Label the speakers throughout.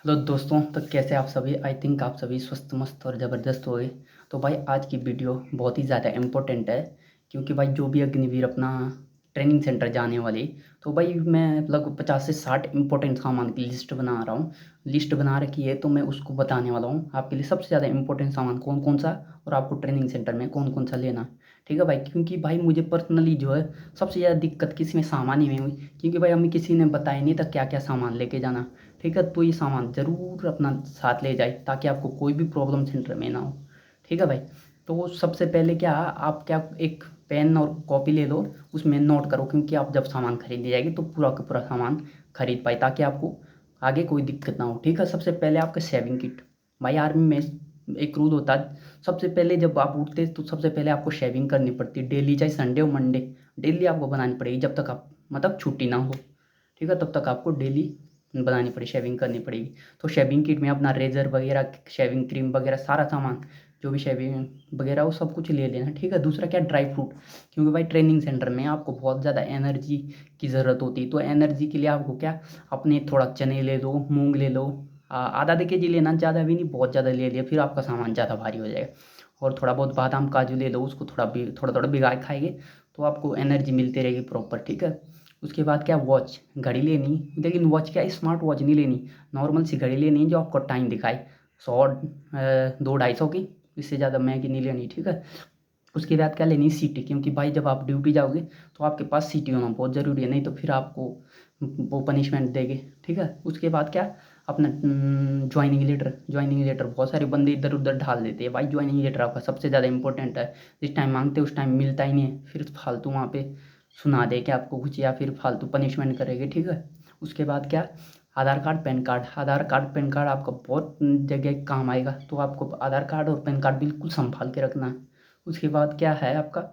Speaker 1: Hello दोस्तों, तो कैसे आप सभी। आई थिंक आप सभी स्वस्थ मस्त और ज़बरदस्त हो गए। तो भाई आज की वीडियो बहुत ही ज़्यादा इम्पोर्टेंट है, क्योंकि भाई जो भी अग्निवीर अपना ट्रेनिंग सेंटर जाने वाली, तो भाई मैं लगभग 50 से 60 इम्पोर्टेंट सामान की लिस्ट बना रहा हूँ। लिस्ट बना रखी है, तो मैं उसको बताने वाला हूँ आपके लिए सबसे ज़्यादा इम्पोर्टेंट सामान कौन कौन सा, और आपको ट्रेनिंग सेंटर में कौन कौन सा लेना। ठीक है भाई, क्योंकि भाई मुझे पर्सनली जो है सबसे ज़्यादा दिक्कत किसी में सामान ही में हुई, क्योंकि भाई हमें किसी ने बताया नहीं था क्या क्या सामान लेके जाना। ठीक है, तो ये सामान ज़रूर अपना साथ ले जाए ताकि आपको कोई भी प्रॉब्लम सेंटर में ना हो। ठीक है भाई। तो सबसे पहले क्या आप क्या एक पेन और कॉपी ले लो, उसमें नोट करो, क्योंकि आप जब सामान खरीदने जाएगी तो पूरा का पूरा सामान खरीद पाए ताकि आपको आगे कोई दिक्कत ना हो। ठीक है, सबसे पहले आपका शेविंग किट। भाई आर्मी में एक रूल होता है, सबसे पहले जब आप उठते तो सबसे पहले आपको शेविंग करनी पड़ती है डेली, चाहे संडे हो मंडे, डेली आपको बनानी पड़ेगी जब तक आप मतलब छुट्टी ना हो। ठीक है, तब तक आपको डेली बनानी पड़ेगी, शेविंग करनी पड़ेगी। तो शेविंग किट में अपना रेज़र वगैरह, शेविंग क्रीम वगैरह, सारा सामान जो भी शेविंग वगैरह वो सब कुछ ले लेना। ठीक है, दूसरा क्या, ड्राई फ्रूट। क्योंकि भाई ट्रेनिंग सेंटर में आपको बहुत ज़्यादा एनर्जी की ज़रूरत होती है, तो एनर्जी के लिए आपको क्या, अपने थोड़ा चने ले लो, मूंग ले लो। आधा आधे केजी लेना, ज़्यादा भी नहीं, बहुत ज़्यादा ले लिया फिर आपका सामान ज़्यादा भारी हो जाएगा। और थोड़ा बहुत बादाम काजू ले लो, उसको थोड़ा थोड़ा भिगा के खाएंगे तो आपको एनर्जी मिलती रहेगी प्रॉपर। ठीक है, उसके बाद क्या, वॉच घड़ी लेनी, लेकिन वॉच क्या, स्मार्ट वॉच नहीं लेनी, नॉर्मल सी घड़ी लेनी जो आपको टाइम दिखाए। 100 2 250 की, इससे ज़्यादा महंगी नहीं लेनी। ठीक है, उसके बाद क्या लेनी, सीटी, क्योंकि भाई जब आप ड्यूटी जाओगे तो आपके पास सीटी होना बहुत ज़रूरी है, नहीं तो फिर आपको वो पनिशमेंट देंगे। ठीक है, उसके बाद क्या, अपना ज्वाइनिंग लेटर बहुत सारे बंदे इधर उधर ढाल देते हैं। भाई ज्वाइनिंग लेटर आपका सबसे ज़्यादा इंपॉर्टेंट है, जिस टाइम मांगते उस टाइम मिलता ही नहीं है, फिर फालतू वहाँ पे सुना दे कि आपको कुछ, या फिर फालतू पनिशमेंट करेंगे। ठीक है, उसके बाद क्या, आधार कार्ड पैन कार्ड। आधार कार्ड पैन कार्ड आपका बहुत जगह काम आएगा, तो आपको आधार कार्ड और पैन कार्ड बिल्कुल संभाल के रखना है। उसके बाद क्या है आपका,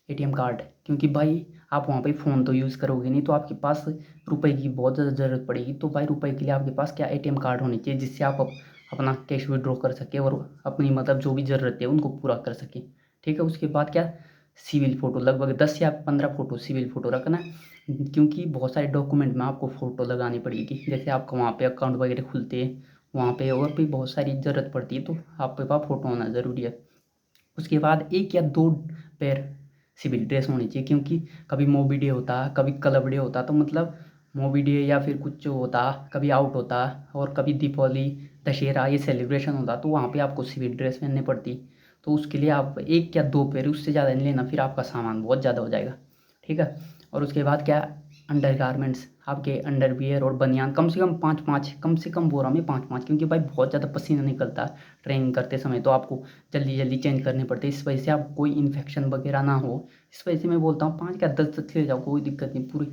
Speaker 1: एटीएम कार्ड, क्योंकि भाई आप वहाँ पे फ़ोन तो यूज़ करोगे नहीं, तो आपके पास रुपए की बहुत ज़्यादा ज़रूरत पड़ेगी। तो भाई रुपए के लिए आपके पास क्या, एटीएम कार्ड होनी चाहिए, जिससे आप अपना कैश विड्रॉ कर सके और अपनी मतलब जो भी ज़रूरत है उनको पूरा कर सके। ठीक है, उसके बाद क्या, सिविल फ़ोटो, लगभग 10 या 15 फ़ोटो सिविल फ़ोटो रखना, क्योंकि बहुत सारे डॉक्यूमेंट में आपको फ़ोटो लगानी पड़ेगी, जैसे आपका वहाँ पे अकाउंट वगैरह खुलते हैं, वहाँ पे और भी बहुत सारी ज़रूरत पड़ती है, तो आपके पास फ़ोटो होना ज़रूरी है। उसके बाद 1 या 2 पेयर सिविल ड्रेस होनी चाहिए, क्योंकि कभी मोबी डे होता, कभी क्लब डे होता, तो मतलब मोबी डे या फिर कुछ जो होता, कभी आउट होता, और कभी दीपावली, दशहरा, ये सेलिब्रेशन होता, तो वहाँ पे आपको सिविल ड्रेस पहननी पड़ती। तो उसके लिए आप 1 या 2 पेयर, उससे ज़्यादा नहीं लेना, फिर आपका सामान बहुत ज़्यादा हो जाएगा। ठीक है, और उसके बाद क्या, अंडर गारमेंट्स, आपके अंडरवियर और बनियान कम से कम 5 5, कम से कम बोरा में 5 5, क्योंकि भाई बहुत ज़्यादा पसीना निकलता है ट्रेनिंग करते समय, तो आपको जल्दी जल्दी चेंज करने पड़ते हैं, इस वजह से आप कोई इन्फेक्शन वगैरह ना हो। इस वजह से मैं बोलता हूँ 5 या 10 तक ले जाओ, कोई दिक्कत नहीं, पूरी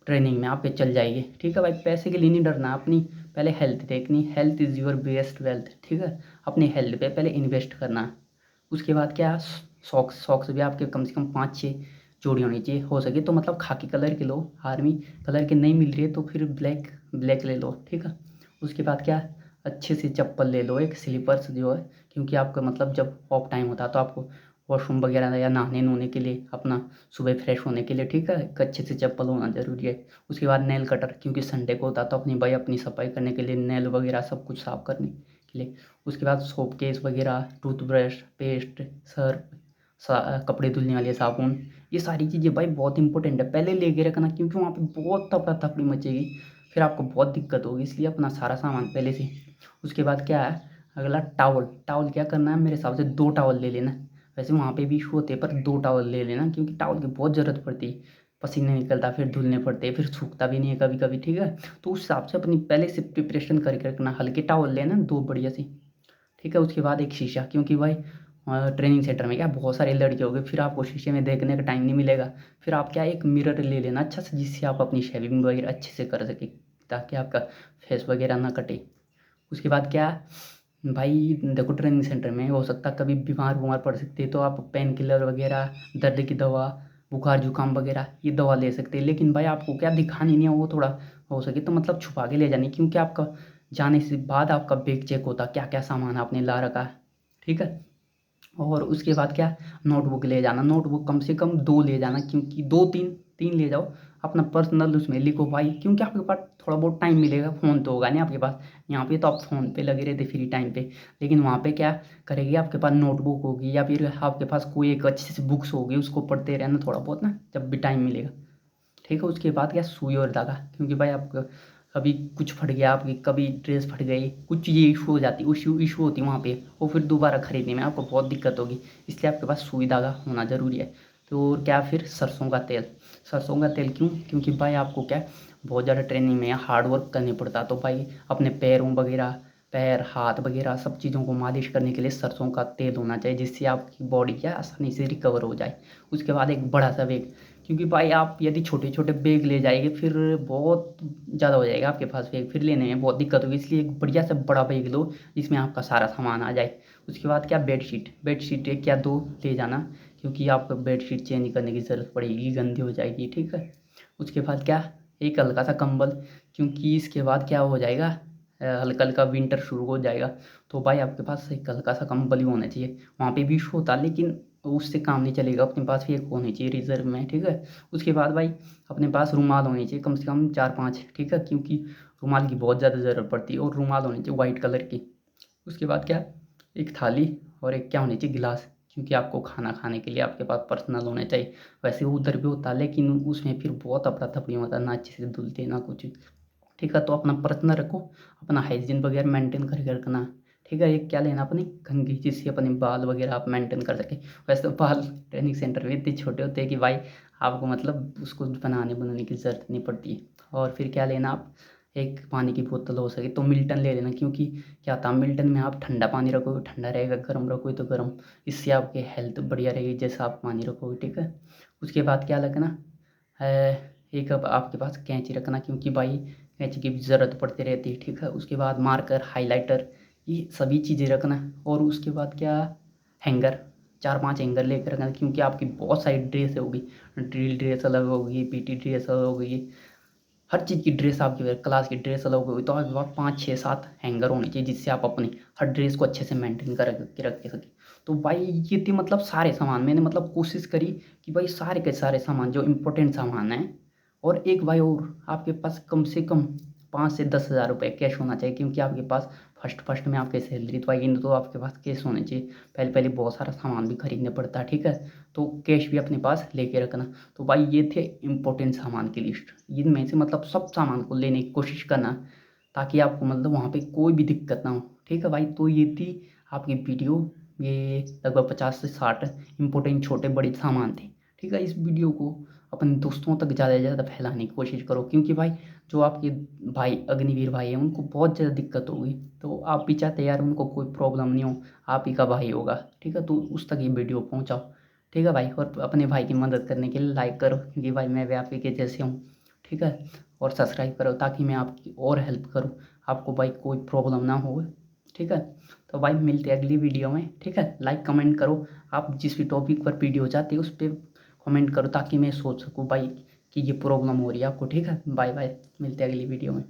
Speaker 1: ट्रेनिंग में आप पे चल जाएगी। ठीक है भाई, पैसे के लिए नहीं डरना, अपनी पहले हेल्थ देखनी, health is your best wealth. ठीक है, अपनी हेल्थ पे पहले इन्वेस्ट करना है। उसके बाद क्या, सॉक्स। सॉक्स भी आपके कम से कम 5 6 जोड़ी होनी चाहिए, हो सके तो मतलब खाकी कलर के लो, आर्मी कलर के नहीं मिल रही है तो फिर ब्लैक ब्लैक ले लो। ठीक है, उसके बाद क्या, अच्छे से चप्पल ले लो, एक स्लीपर्स जो है, क्योंकि आपका मतलब जब ऑफ टाइम होता है तो आपको वॉशरूम वगैरह या नहाने नोने के लिए अपना सुबह फ्रेश होने के लिए, ठीक है, एक अच्छे से चप्पल होना ज़रूरी है। उसके बाद नेल कटर, क्योंकि संडे को होता है तो अपनी भाई अपनी सफाई करने के लिए, नेल वगैरह सब कुछ साफ करने के लिए। उसके बाद सोप केस वगैरह, टूथब्रश, पेस्ट, सर्फ, कपड़े धुलने वाले साबुन, ये सारी चीज़ें भाई बहुत इंपॉर्टेंट है, पहले लेके रखना, क्योंकि वहाँ पे बहुत तफड़ा तफड़ी मचेगी, फिर आपको बहुत दिक्कत होगी, इसलिए अपना सारा सामान पहले से। उसके बाद क्या है, अगला टावल। टावल क्या करना है, मेरे हिसाब से 2 टावल ले लेना। वैसे वहाँ पे भी इशू होते हैं, पर 2 टावल ले लेना, क्योंकि टावल की बहुत ज़रूरत पड़ती है, पसीने निकलता फिर धुलने पड़ते हैं, फिर सूखता भी नहीं है कभी कभी। ठीक है, तो उस हिसाब से अपनी पहले से प्रिपरेशन करके रखना, हल्के टावल लेना 2 बढ़िया सी। ठीक है, उसके बाद एक शीशा, क्योंकि भाई ट्रेनिंग सेंटर में क्या बहुत सारे लड़के हो गए, फिर आपको शीशे में देखने का टाइम नहीं मिलेगा, फिर आप क्या, एक मिरर ले लेना अच्छा से, जिससे आप अपनी शेविंग वगैरह अच्छे से कर सके, ताकि आपका फेस वगैरह ना कटे। उसके बाद क्या, भाई देखो ट्रेनिंग सेंटर में हो सकता है कभी बीमार बीमार पड़ सकते हैं, तो आप पेन किलर वगैरह, दर्द की दवा, बुखार जुकाम वगैरह ये दवा ले सकते हैं, लेकिन भाई आपको क्या दिखानी नहीं है, वो थोड़ा हो सके तो मतलब छुपा के ले जानी, क्योंकि आपका जाने से बाद आपका बैग चेक होता क्या क्या सामान आपने ला रखा है। ठीक है, और उसके बाद क्या, नोटबुक ले जाना, नोटबुक कम से कम 2 ले जाना, क्योंकि 2 3 3 ले जाओ, अपना पर्सनल उसमें लिखो भाई, क्योंकि आपके पास थोड़ा बहुत टाइम मिलेगा, फ़ोन तो होगा नहीं आपके पास। यहाँ पे तो आप फ़ोन पे लगे रहते फ्री टाइम पे, लेकिन वहाँ पे क्या करेंगे, आपके पास नोटबुक होगी या फिर आपके पास कोई एक अच्छी सी बुक्स होगी, उसको पढ़ते रहना थोड़ा बहुत ना, जब भी टाइम मिलेगा। ठीक है, उसके बाद क्या, सुई और धागा, क्योंकि भाई आपका कभी कुछ फट गया, आपकी कभी ड्रेस फट गई, कुछ चीज़ें इशू हो जाती, इशू होती वहाँ पे, वो फिर दोबारा खरीदने में आपको बहुत दिक्कत होगी, इसलिए आपके पास सुई धागा होना ज़रूरी है। तो और क्या, फिर सरसों का तेल। सरसों का तेल क्यों, क्योंकि भाई आपको क्या बहुत ज़्यादा ट्रेनिंग में हार्ड वर्क करनी पड़ता, तो भाई अपने पैरों वगैरह, पैर हाथ वगैरह सब चीज़ों को मालिश करने के लिए सरसों का तेल होना चाहिए, जिससे आपकी बॉडी क्या आसानी से रिकवर हो जाए। उसके बाद एक बड़ा सा बैग, क्योंकि भाई आप यदि छोटे छोटे बैग ले जाएंगे फिर बहुत ज़्यादा हो जाएगा आपके पास बैग, फिर लेने में बहुत दिक्कत होगी, इसलिए एक बढ़िया सा बड़ा बैग लो जिसमें आपका सारा सामान आ जाए। उसके बाद क्या, बेडशीट एक या दो ले जाना, क्योंकि आपको बेडशीट चेंज करने की ज़रूरत पड़ेगी, गंदी हो जाएगी। ठीक है, उसके बाद क्या, एक हल्का सा कंबल, क्योंकि इसके बाद क्या हो जाएगा, हल्का हल्का विंटर शुरू हो जाएगा, तो भाई आपके पास एक हल्का सा कंबल ही होना चाहिए। वहाँ पे भी इशू होता है, लेकिन उससे काम नहीं चलेगा, अपने पास भी एक होनी चाहिए रिजर्व में। ठीक है, उसके बाद भाई अपने पास रुमाल होनी चाहिए कम से कम 4-5। ठीक है, क्योंकि रुमाल की बहुत ज़्यादा ज़रूरत पड़ती है, और रुमाल होनी चाहिए वाइट कलर की। उसके बाद क्या, एक थाली और एक क्या होनी चाहिए, गिलास, क्योंकि आपको खाना खाने के लिए आपके पास पर्सनल होने चाहिए। वैसे वो उधर भी होता है, लेकिन उसमें फिर बहुत अफरा तफरी होता है, ना अच्छे से धुलते ना कुछ। ठीक है, तो अपना पर्सनल रखो, अपना हाइजीन वगैरह मेंटेन करके रखना। ठीक है, एक क्या लेना अपनी कंघी, जिससे अपने बाल वगैरह आप मेंटेन कर सके। वैसे तो बाल ट्रेनिंग सेंटर में इतने छोटे होते हैं कि भाई आपको मतलब उसको बनाने की ज़रूरत नहीं पड़ती है। और फिर क्या लेना आप, एक पानी की बोतल हो सके तो मिल्टन ले लेना, क्योंकि क्या था, मिल्टन में आप ठंडा पानी रखोगे ठंडा रहेगा, गर्म रखोगे तो गर्म, इससे आपकी हेल्थ बढ़िया रहेगी जैसा आप पानी रखोगे। ठीक है, उसके बाद क्या लगना है, एक अब आपके पास कैंची रखना, क्योंकि भाई कैंची की भी ज़रूरत पड़ती रहती है। ठीक है, उसके बाद मार्कर, हाइलाइटर, ये सभी चीज़ें रखना। और उसके बाद क्या, हैंगर, 4-5 हैंगर लेकर रखना, क्योंकि आपकी बहुत सारी ड्रेस होगी, ड्रिल ड्रेस अलग होगी, पीटी ड्रेस अलग होगी, हर चीज़ की ड्रेस आपकी क्लास की ड्रेस अलग होगी, तो आपके पास 5-6-7 हैंगर होने चाहिए, जिससे आप अपनी हर ड्रेस को अच्छे से मेंटेन कर के रख के सकें। तो भाई ये थी मतलब सारे सामान, मैंने मतलब कोशिश करी कि भाई सारे के सारे सामान जो इम्पोर्टेंट सामान हैं, और एक भाई और आपके पास कम से कम 5 से 10 हज़ार रुपये कैश होना चाहिए, क्योंकि आपके पास फर्स्ट फर्स्ट में आपकी सैलरी तो आएगी नहीं, तो आपके पास कैश होने चाहिए। पहले पहले बहुत सारा सामान भी खरीदने पड़ता है। ठीक है, तो कैश भी अपने पास लेके रखना। तो भाई ये थे इम्पोर्टेंट सामान की लिस्ट, इनमें से मतलब सब सामान को लेने की कोशिश करना, ताकि आपको मतलब वहाँ पे कोई भी दिक्कत ना हो। ठीक है भाई, तो ये थी आपकी वीडियो, ये लगभग 50 से 60 इम्पोर्टेंट छोटे बड़े सामान थे। ठीक है, इस वीडियो को अपने दोस्तों तक ज़्यादा से ज़्यादा फैलाने की कोशिश करो, क्योंकि भाई जो आपके भाई अग्निवीर भाई हैं उनको बहुत ज़्यादा दिक्कत होगी, तो आप भी चाहते यार उनको कोई प्रॉब्लम नहीं हो, आप ही का भाई होगा। ठीक है, तो उस तक ये वीडियो पहुँचाओ। ठीक है भाई, और अपने भाई की मदद करने के लिए लाइक करो, क्योंकि भाई मैं भी आपके के जैसे हूँ। ठीक है, और सब्सक्राइब करो ताकि मैं आपकी और हेल्प करूँ, आपको भाई कोई प्रॉब्लम ना हो। ठीक है, तो भाई मिलते हैं अगली वीडियो में। ठीक है, लाइक कमेंट करो, आप जिस भी टॉपिक पर वीडियो चाहते हो उस पर कमेंट करो, ताकि मैं सोच सकूँ भाई कि ये प्रॉब्लम हो रही है आपको। ठीक है, बाय बाय, मिलते हैं अगली वीडियो में।